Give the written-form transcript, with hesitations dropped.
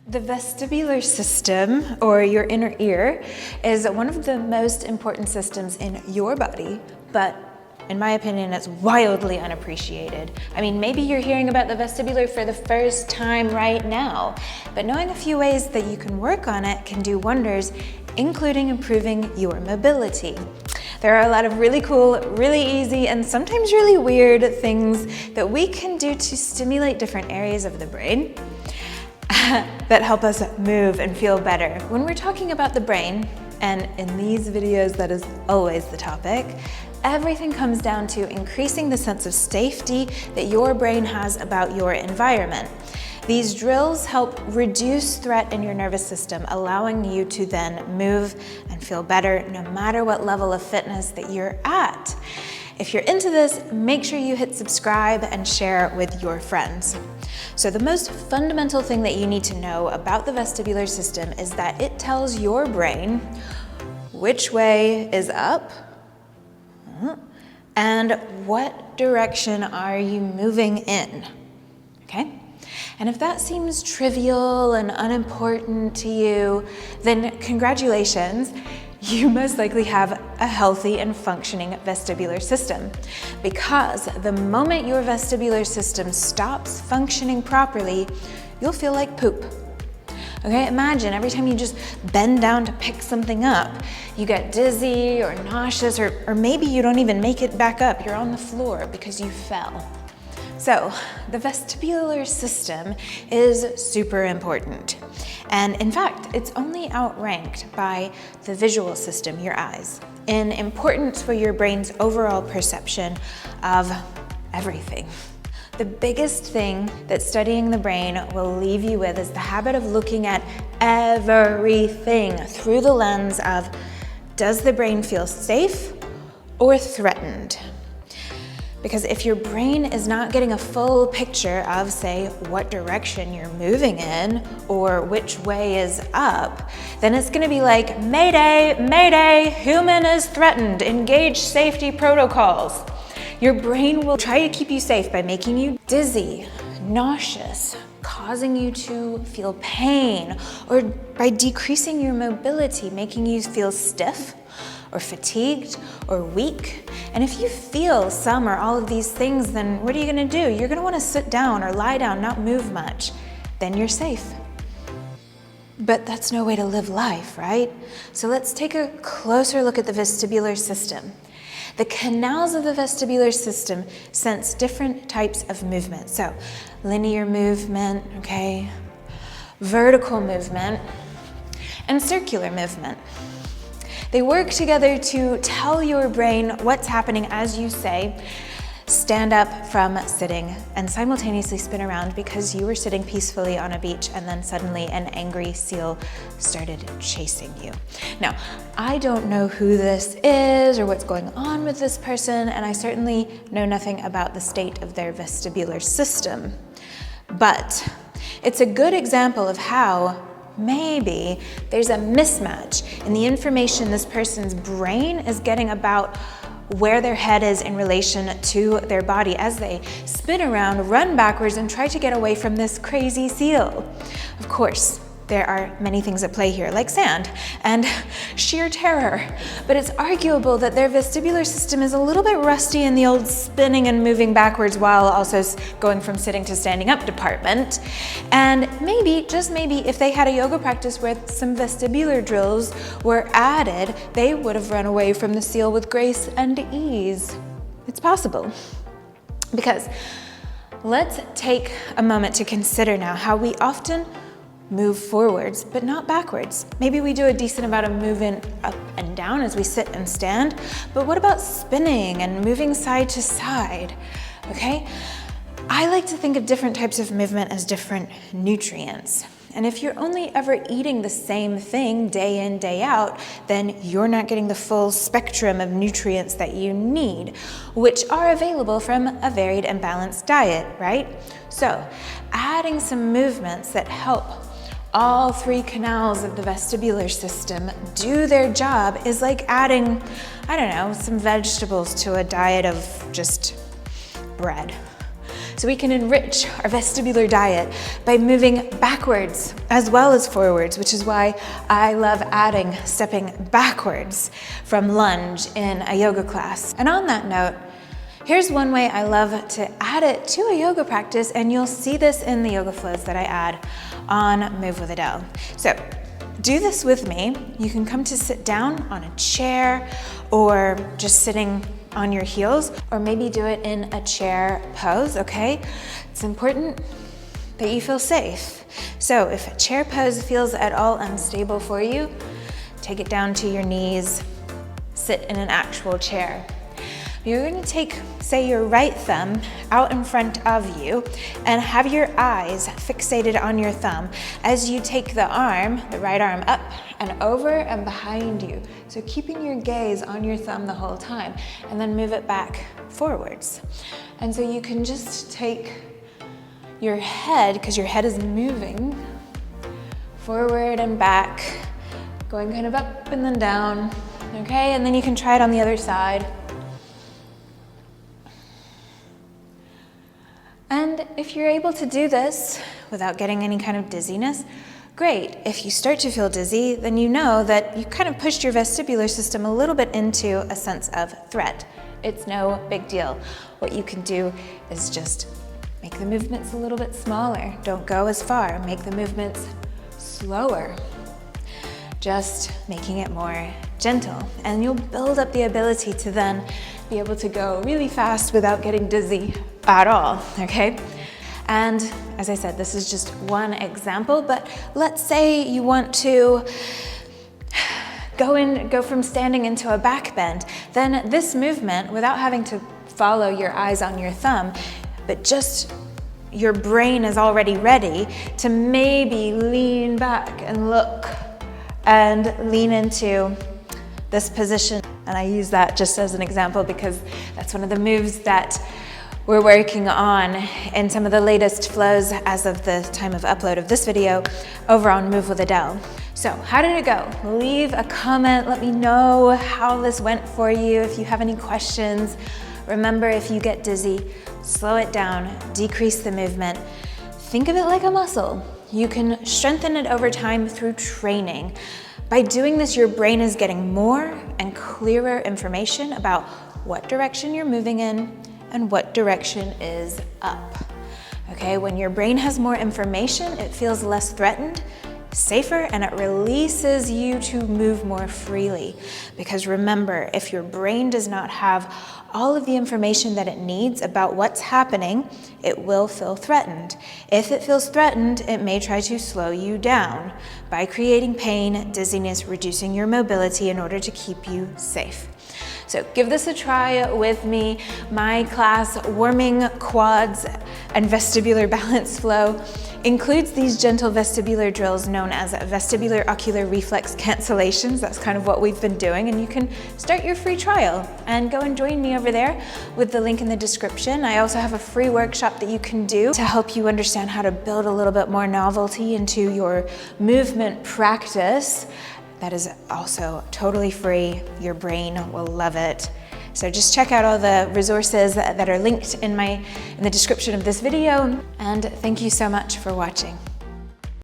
The vestibular system, or your inner ear, is one of the most important systems in your body, but in my opinion, it's wildly unappreciated. I mean, maybe you're hearing about the vestibular for the first time right now, but knowing a few ways that you can work on it can do wonders, including improving your mobility. There are a lot of really cool, really easy, and sometimes really weird things that we can do to stimulate different areas of the brain that help us move and feel better. When we're talking about the brain, and in these videos that is always the topic, everything comes down to increasing the sense of safety that your brain has about your environment. These drills help reduce threat in your nervous system, allowing you to then move and feel better no matter what level of fitness that you're at. If you're into this, make sure you hit subscribe and share with your friends. So the most fundamental thing that you need to know about the vestibular system is that it tells your brain which way is up and what direction are you moving in, okay? And if that seems trivial and unimportant to you, then congratulations. You most likely have a healthy and functioning vestibular system, because the moment your vestibular system stops functioning properly, you'll feel like poop. Okay, imagine every time you just bend down to pick something up, you get dizzy or nauseous, or maybe you don't even make it back up. You're on the floor because you fell. So the vestibular system is super important. And in fact, it's only outranked by the visual system, your eyes, in importance for your brain's overall perception of everything. The biggest thing that studying the brain will leave you with is the habit of looking at everything through the lens of, does the brain feel safe or threatened? Because if your brain is not getting a full picture of, say, what direction you're moving in or which way is up, then it's gonna be like, Mayday, Mayday, human is threatened, engage safety protocols. Your brain will try to keep you safe by making you dizzy, nauseous, causing you to feel pain, or by decreasing your mobility, making you feel stiff, or fatigued, or weak. And if you feel some or all of these things, then what are you gonna do? You're gonna wanna sit down or lie down, not move much. Then you're safe. But that's no way to live life, right? So let's take a closer look at the vestibular system. The canals of the vestibular system sense different types of movement. So linear movement, okay, vertical movement, and circular movement. They work together to tell your brain what's happening as you say, stand up from sitting and simultaneously spin around because you were sitting peacefully on a beach and then suddenly an angry seal started chasing you. Now, I don't know who this is or what's going on with this person, and I certainly know nothing about the state of their vestibular system, but it's a good example of how maybe there's a mismatch in the information this person's brain is getting about where their head is in relation to their body as they spin around, run backwards, and try to get away from this crazy seal. Of course, there are many things at play here, like sand and sheer terror, but it's arguable that their vestibular system is a little bit rusty in the old spinning and moving backwards while also going from sitting to standing up department. And maybe, just maybe, if they had a yoga practice where some vestibular drills were added, they would have run away from the seal with grace and ease. It's possible. Because let's take a moment to consider now how we often move forwards, but not backwards. Maybe we do a decent amount of moving up and down as we sit and stand, but what about spinning and moving side to side, okay? I like to think of different types of movement as different nutrients. And if you're only ever eating the same thing day in, day out, then you're not getting the full spectrum of nutrients that you need, which are available from a varied and balanced diet, right? So adding some movements that help all three canals of the vestibular system do their job is like adding, I don't know, some vegetables to a diet of just bread. So we can enrich our vestibular diet by moving backwards as well as forwards, which is why I love adding stepping backwards from lunge in a yoga class. And on that note, here's one way I love to add it to a yoga practice, and you'll see this in the yoga flows that I add on Move with Adell. So do this with me. You can come to sit down on a chair or just sitting on your heels, or maybe do it in a chair pose, okay? It's important that you feel safe. So if a chair pose feels at all unstable for you, take it down to your knees, sit in an actual chair. You're going to take, say, your right thumb out in front of you and have your eyes fixated on your thumb as you take the right arm up and over and behind you. So keeping your gaze on your thumb the whole time, and then move it back forwards. And so you can just take your head, because your head is moving forward and back, going kind of up and then down, okay? And then you can try it on the other side. And if you're able to do this without getting any kind of dizziness, great. If you start to feel dizzy, then you know that you kind of pushed your vestibular system a little bit into a sense of threat. It's no big deal. What you can do is just make the movements a little bit smaller. Don't go as far. Make the movements slower. Just making it more gentle. And you'll build up the ability to then be able to go really fast without getting dizzy at all, okay? And as I said, this is just one example, but let's say you want to go from standing into a back bend. Then this movement, without having to follow your eyes on your thumb, but just your brain is already ready to maybe lean back and look and lean into this position. And I use that just as an example because that's one of the moves that we're working on in some of the latest flows as of the time of upload of this video over on Move with Adell. So how did it go? Leave a comment, let me know how this went for you. If you have any questions, remember, if you get dizzy, slow it down, decrease the movement. Think of it like a muscle. You can strengthen it over time through training. By doing this, your brain is getting more and clearer information about what direction you're moving in and what direction is up. Okay, when your brain has more information, it feels less threatened, safer, and it releases you to move more freely. Because remember, if your brain does not have all of the information that it needs about what's happening, it will feel threatened. If it feels threatened, it may try to slow you down by creating pain, dizziness, reducing your mobility in order to keep you safe. So give this a try with me. My class, Warming Quads and Vestibular Balance Flow, includes these gentle vestibular drills known as vestibular ocular reflex cancellations. That's kind of what we've been doing, and you can start your free trial and go and join me over there with the link in the description. I also have a free workshop that you can do to help you understand how to build a little bit more novelty into your movement practice. That is also totally free. Your brain will love it. So just check out all the resources that are linked in the description of this video. And thank you so much for watching.